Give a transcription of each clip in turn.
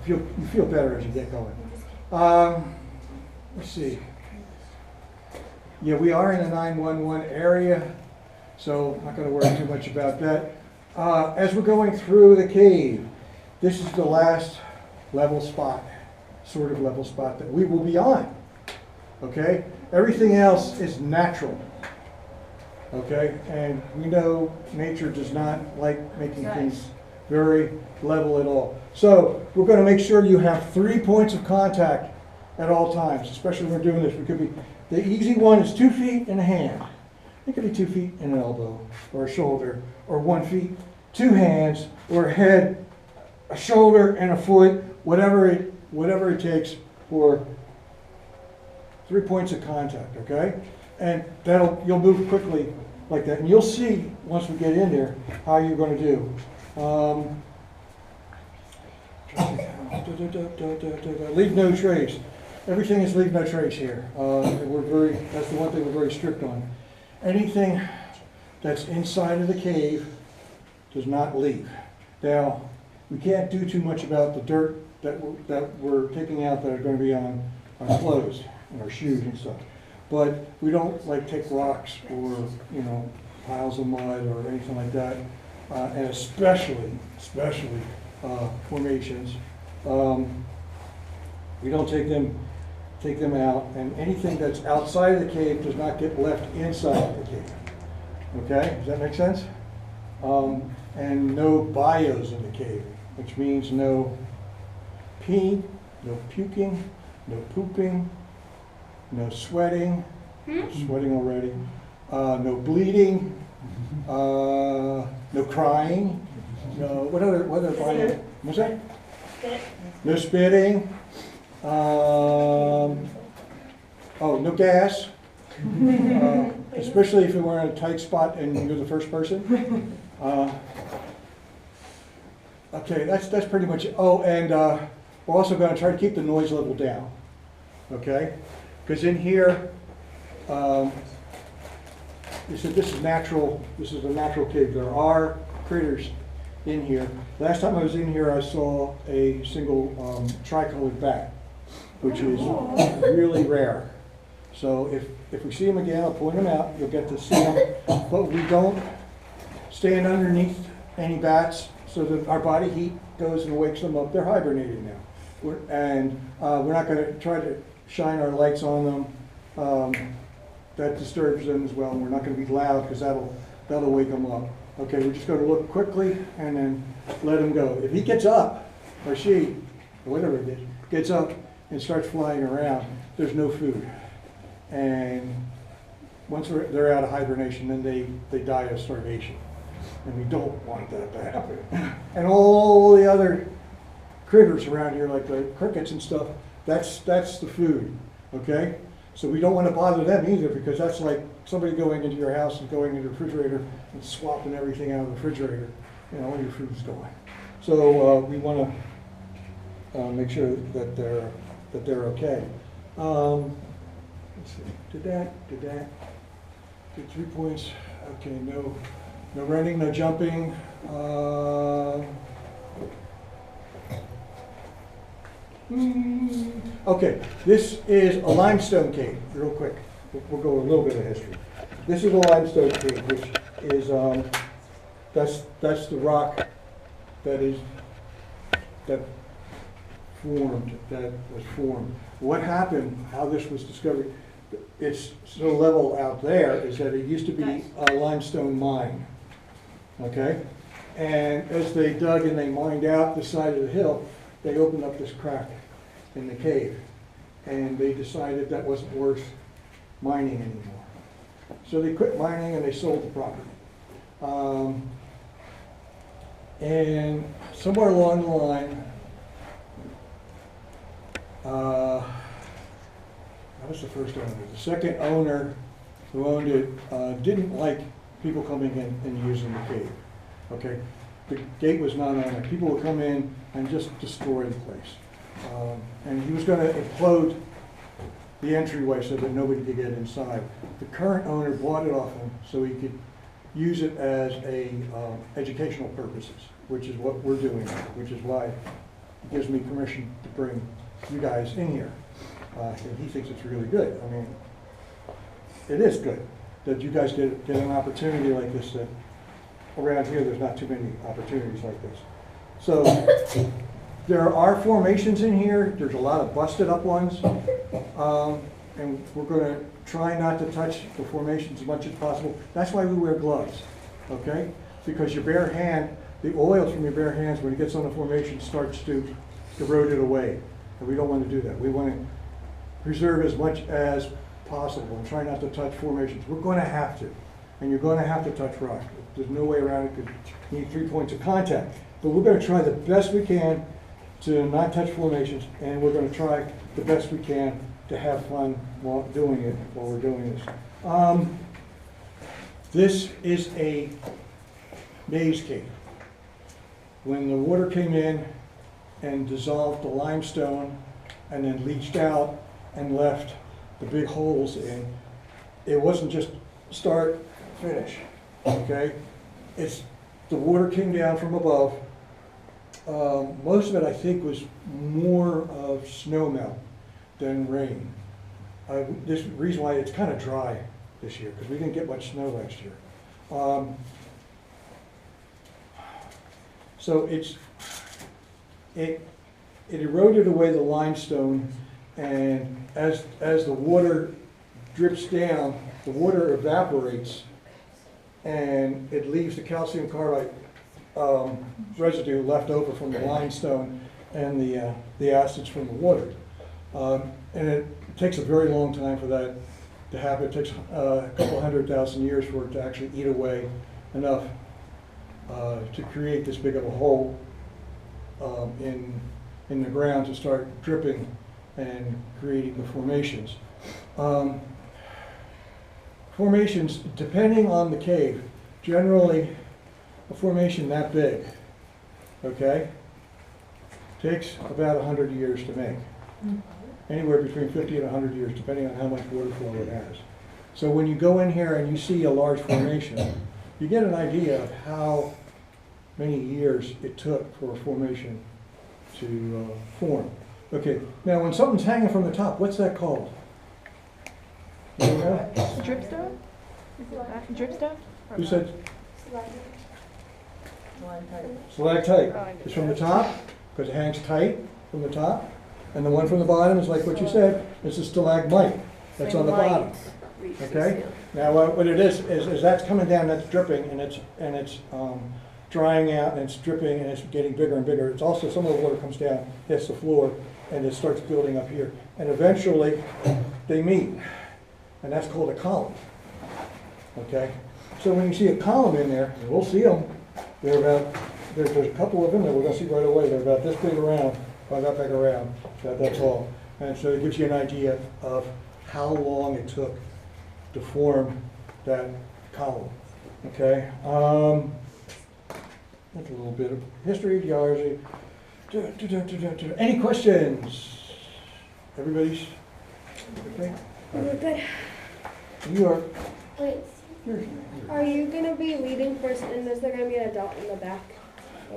you feel better as you get going. Let's see. Yeah, we are in a 911 area, so I'm not going to worry too much about that. As we're going through the cave, this is the last level spot, sort of level spot that we will be on. Okay? Everything else is natural. Okay? And we know nature does not like making things very level at all. So we're going to make sure you have 3 points of contact at all times, especially when we're doing this. We could be, the easy one is 2 feet and a hand. It could be 2 feet and an elbow, or a shoulder, or 1 feet, 2 hands, or a head, a shoulder, and a foot, whatever it takes for 3 points of contact, okay? And you'll move quickly like that. And you'll see, once we get in there, how you're going to do. Leave no trace. Everything is leave no trace here. That's the one thing we're very strict on. Anything that's inside of the cave does not leave. Now, we can't do too much about the dirt that we're taking out that are going to be on our clothes and our shoes and stuff. But we don't like take rocks or, piles of mud or anything like that. And especially formations. We don't take them out, and anything that's outside of the cave does not get left inside of the cave. Okay, does that make sense? And no bios in the cave, which means no peeing, no puking, no pooping, no sweating, sweating already, no bleeding, no crying, no, what other bio? What's that? No spitting. No gas. Especially if you're in a tight spot and you're the first person. Okay, that's pretty much it. Oh, and we're also going to try to keep the noise level down. Okay? Because in here, this is natural. This is a natural cave. There are critters in here. Last time I was in here, I saw a single tricolored bat, which is really rare. So if we see them again, I'll point them out. You'll get to see them. But we don't stand underneath any bats so that our body heat goes and wakes them up. They're hibernating now. We're not going to try to shine our lights on them. That disturbs them as well. And we're not going to be loud because that'll wake them up. Okay, we're just going to look quickly and then let him go. If he gets up, or she, or whatever it is, gets up and starts flying around, there's no food. And once they're out of hibernation, then they die of starvation. And we don't want that to happen. And all the other critters around here, like the crickets and stuff, that's the food, okay? So we don't want to bother them either, because that's like somebody going into your house and going into the refrigerator and swapping everything out of the refrigerator, all your food's gone. So we want to make sure that they're okay. Let's see. Did that. Did 3 points. Okay. No running. No jumping. Okay. This is a limestone cave. Real quick. We'll go a little bit of history. This is a limestone cave, which is that's the rock that was formed. What happened? How this was discovered? It's so level out there is that it used to be a limestone mine. Okay, and as they dug and they mined out the side of the hill, they opened up this crack in the cave, and they decided that wasn't worth mining anymore. So they quit mining and they sold the property. And somewhere along the line, that was the first owner. The second owner who owned it didn't like people coming in and using the cave. Okay, the gate was not on it. People would come in and just destroy the place. And he was going to implode the entryway so that nobody could get inside. The current owner bought it off him so he could use it as a educational purposes, which is what we're doing, which is why gives me permission to bring you guys in here. And he thinks it's really good. I mean, it is good that you guys get an opportunity like this. That around here, there's not too many opportunities like this. So there are formations in here. There's a lot of busted up ones. And we're going to try not to touch the formations as much as possible. That's why we wear gloves, okay? Because your bare hand, the oils from your bare hands, when it gets on the formation, starts to erode it away. And we don't want to do that. We want to preserve as much as possible and try not to touch formations. We're going to have to. And you're going to have to touch rock. There's no way around it because you need 3 points of contact. But we're going to try the best we can to not touch formations, and we're going to try the best we can to have fun while doing it, while we're doing this. This is a maze cave. When the water came in and dissolved the limestone and then leached out and left the big holes in, it wasn't just start, finish, okay? It's, the water came down from above. Most of it, I think, was more of snow melt than rain. This reason why it's kind of dry this year, because we didn't get much snow last year. So it eroded away the limestone, and as the water drips down, the water evaporates, and it leaves the calcium carbide residue left over from the limestone and the acids from the water. And it takes a very long time for that to happen. It takes a couple 100,000 years for it to actually eat away enough to create this big of a hole in the ground to start dripping and creating the formations. Formations, depending on the cave, generally a formation that big, okay, takes about 100 years to make. Anywhere between 50 and 100 years, depending on how much water flow it has. So when you go in here and you see a large formation, you get an idea of how many years it took for a formation to form. Okay, now when something's hanging from the top, what's that called? You know? Dripstone? Dripstone? Who said? Stalactite. It's from the top, because it hangs tight from the top. And the one from the bottom is like what you said, it's a stalagmite. That's on the bottom. Okay? Now what it is that's coming down, that's dripping, and it's drying out, and it's dripping, and it's getting bigger and bigger. It's also, some of the water comes down, hits the floor, and it starts building up here. And eventually, they meet. And that's called a column. Okay? So when you see a column in there, and we'll see them, they're about, there's a couple of them that we're going to see right away. They're about this big around, about that big around, that's all. And so it gives you an idea of how long it took to form that column. Okay? That's a little bit of history, geology. Any questions? Everybody's okay? We're good. You are. Wait, are you going to be leading first, and is there going to be an adult in the back?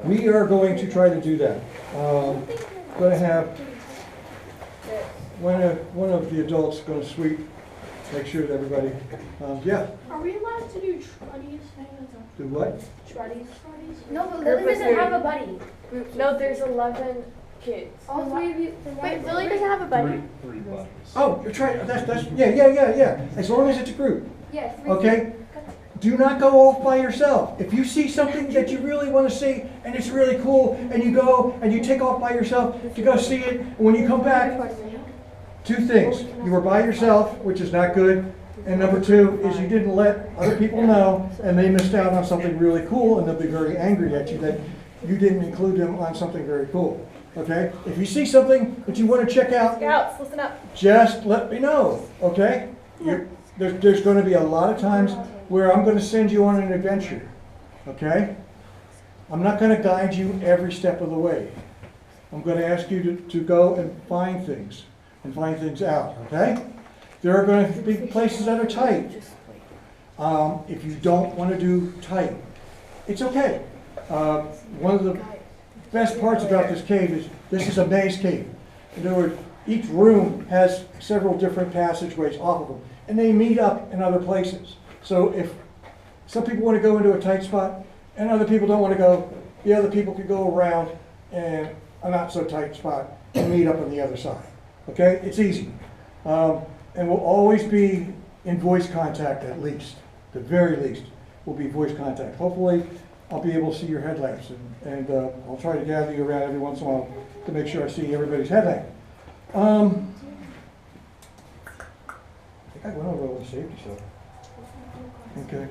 We are going to try to do that. Going to have one of the adults going to sweep, make sure that everybody, yeah. Are we allowed to do truddies? Do what? Truddies? No, but Lily doesn't have a buddy. No, there's 11 kids. All three of you? Wait, Lily doesn't have a buddy. Three buddies. Oh, you're trying, that's, yeah. As long as it's a group, Yes. okay? Do not go off by yourself. If you see something that you really want to see and it's really cool, and you go and you take off by yourself to go see it, and when you come back, two things. You were by yourself, which is not good, and number two is you didn't let other people know, and they missed out on something really cool, and they'll be very angry at you that you didn't include them on something very cool. Okay? If you see something that you want to check out, Scouts, listen up. just let me know. Okay? There's going to be a lot of times where I'm going to send you on an adventure. Okay? I'm not going to guide you every step of the way. I'm going to ask you to go and find things out. Okay? There are going to be places that are tight. If you don't want to do tight, it's okay. One of the best parts about this cave is This is a maze cave. In other words, each room has several different passageways off of them, and they meet up in other places. So if some people want to go into a tight spot, and other people don't want to go, the other people could go around and a not so tight spot and meet up on the other side. Okay, it's easy. And we'll always be in voice contact at least, the very least, will be voice contact. Hopefully, I'll be able to see your headlamps, and I'll try to gather you around every once in a while to make sure I see everybody's headlamp. I think I went over all the safety stuff. Okay.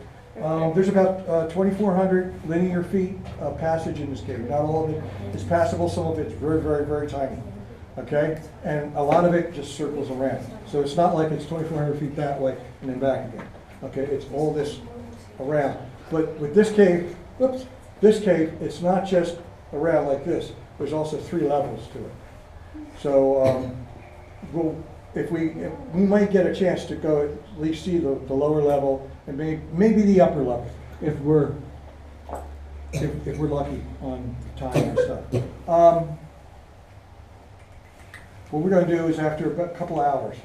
There's about 2,400 linear feet of passage in this cave. Not all of it is passable. Some of it's very, very, very tiny. Okay? And a lot of it just circles around. So it's not like it's 2,400 feet that way and then back again. Okay? It's all this around. But with this cave, whoops, this cave, it's not just around like this. There's also 3 levels to it. So we might get a chance to go at least see the lower level and maybe the upper level if we're lucky on time and stuff. What we're going to do is after a couple hours.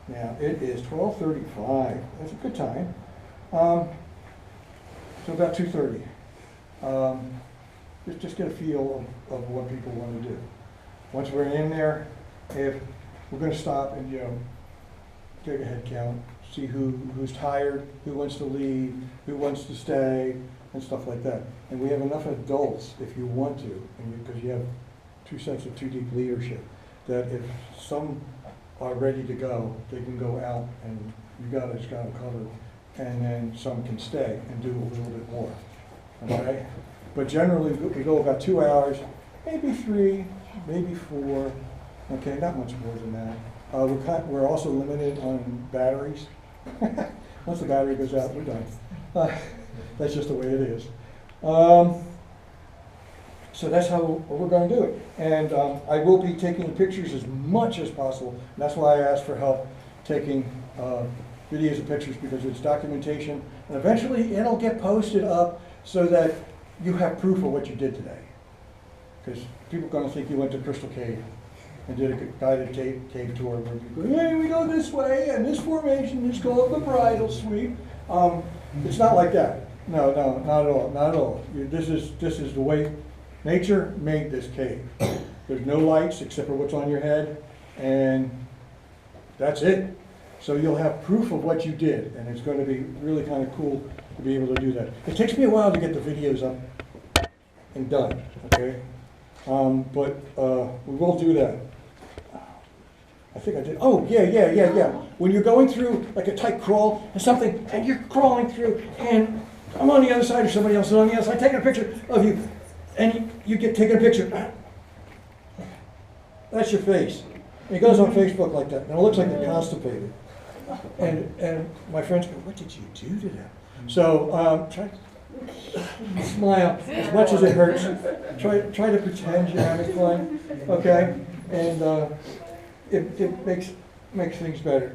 Now it is 12:35. That's a good time. So about 2:30. Just get a feel of what people want to do. Once we're in there, if we're going to stop and take a head count, see who's tired, who wants to leave, who wants to stay, and stuff like that. And we have enough adults, if you want to, because you have 2 sets of 2 deep leadership, that if some are ready to go, they can go out and you guys got them covered, and then some can stay and do a little bit more. Okay? But generally, we go about 2 hours, maybe 3, maybe 4. Okay, not much more than that. We're also limited on batteries. Once the battery goes out, we're done. That's just the way it is. So that's how we're going to do it. And I will be taking pictures as much as possible. And that's why I asked for help taking videos and pictures, because it's documentation. And eventually it'll get posted up so that you have proof of what you did today. Because people are going to think you went to Crystal Cave and did a guided cave tour where you go, hey, we go this way, and this formation is called the bridal suite. It's not like that. No, not at all, not at all. This is the way nature made this cave. There's no lights except for what's on your head, and that's it. So you'll have proof of what you did, and it's going to be really kind of cool to be able to do that. It takes me a while to get the videos up and done, okay? But we will do that. I think I did. Oh, yeah. When you're going through like a tight crawl and something, and you're crawling through, and I'm on the other side or somebody else is on the other side taking a picture of you, and you get taken a picture. That's your face. It goes on Facebook like that, and it looks like you're constipated. And my friends go, what did you do to that? So try to smile as much as it hurts. Try to pretend you're having fun, okay? And it makes things better.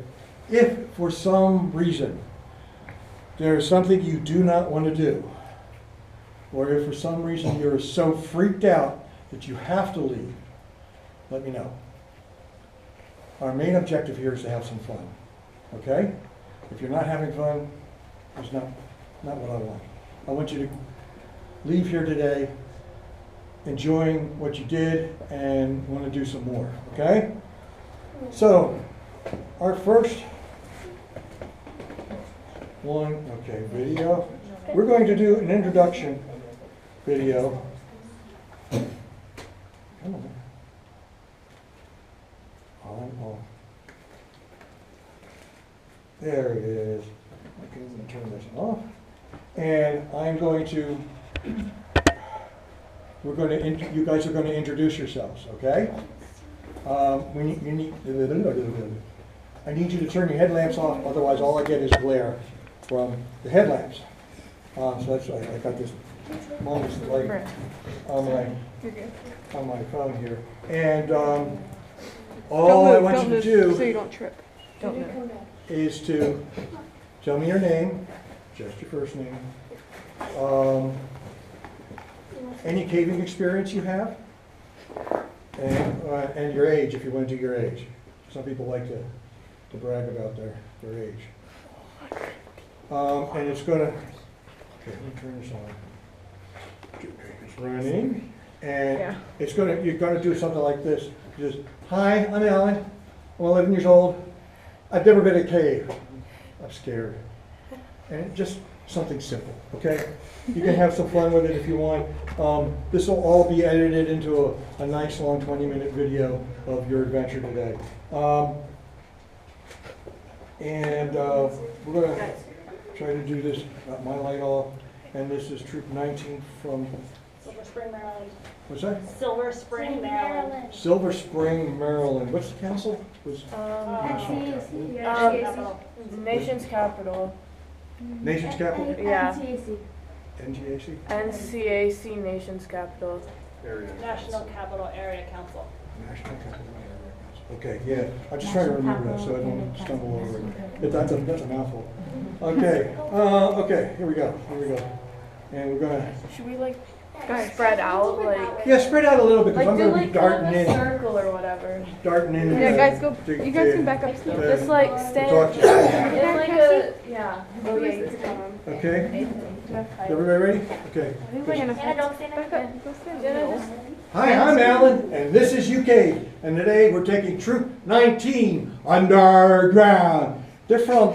If for some reason there is something you do not want to do, or if for some reason you're so freaked out that you have to leave, let me know. Our main objective here is to have some fun, okay? If you're not having fun, it's not what I want. I want you to leave here today enjoying what you did and want to do some more, okay? So, our first one, okay, video. We're going to do an introduction video. Come on. Oh. There it is. Okay, let me turn this off. And I'm going to, you guys are going to introduce yourselves, okay? I need you to turn your headlamps off, otherwise all I get is glare from the headlamps. So that's why I got this moment light on my phone here. And all I want you to do so you don't trip. is to tell me your name, just your first name, any caving experience you have, and your age, if you want to do your age. Some people like to brag about their age. And it's gonna, okay, let me turn this on. It's running, and you're gonna do something like this. Just, hi, I'm Alan, I'm 11 years old, I've never been in a cave, I'm scared. And just something simple, okay? You can have some fun with it if you want. This will all be edited into a nice long 20-minute video of your adventure today. We're gonna try to do this, got my light off, and this is troop 19 from, Silver Spring, Maryland. what's that? Silver Spring, Maryland. Silver Spring, Maryland. What's the council? Was Nation's capital. Nation's capital? Yeah. NGAC? NCAC, nation's capital. National Capital Area Council. National Capital Area Council. Okay, yeah. I'm just trying to remember that so I don't stumble over it. That's a mouthful. Okay, okay, here we go. And we're gonna, Should we like spread out, like yeah, spread out a little bit because I'm do gonna be like darting a in. circle or whatever? Darting in. Yeah, guys, go. to- You guys to- can back up still. to- Just like to stay. talk to you. It's like a yeah. Oh yeah, you can come on. Okay, everybody ready? Okay. I think we're gonna don't stand back up. Go stand. Jenna, just Hi, I'm Alan, and this is YOUCave, and today we're taking Troop 19 underground. They're from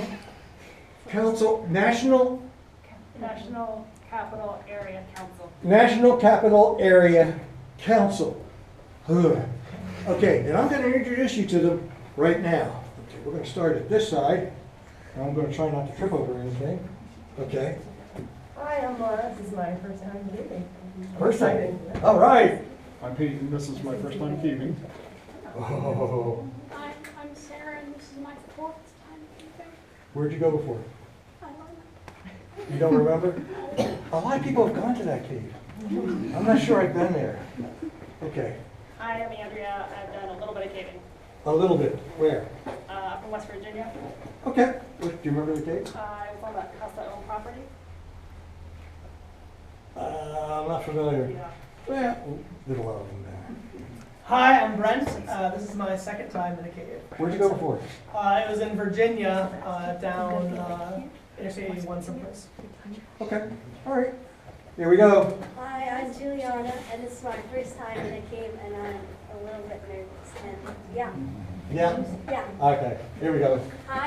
National Capital Area Council. Ugh. Okay, and I'm going to introduce you to them right now. Okay, we're going to start at this side. And I'm going to try not to trip over anything. Okay. Hi, I'm Laura. This is my first time caving. First time. All right. I'm Peyton, this is my first time caving. Oh, I'm Sarah, and this is my fourth time camping. where'd you go before? I don't know. You don't remember? A lot of people have gone to that cave. I'm not sure I've been there. Okay, Hi, I'm Andrea. I've done a little bit of caving. a little bit. Where? From West Virginia. Okay. Do you remember the cave? I was on that Casa-owned property. I'm not familiar. Yeah. Well, there's a lot of them there. Hi, I'm Brent. This is my second time in a cave. Where'd you go before? It was in Virginia, down Interstate 81 someplace. Okay, all right. Here we go. Hi, I'm Juliana, and this is my first time in a cave, and I'm a little bit nervous. And yeah, Yeah? yeah. Okay, here we go. Hi.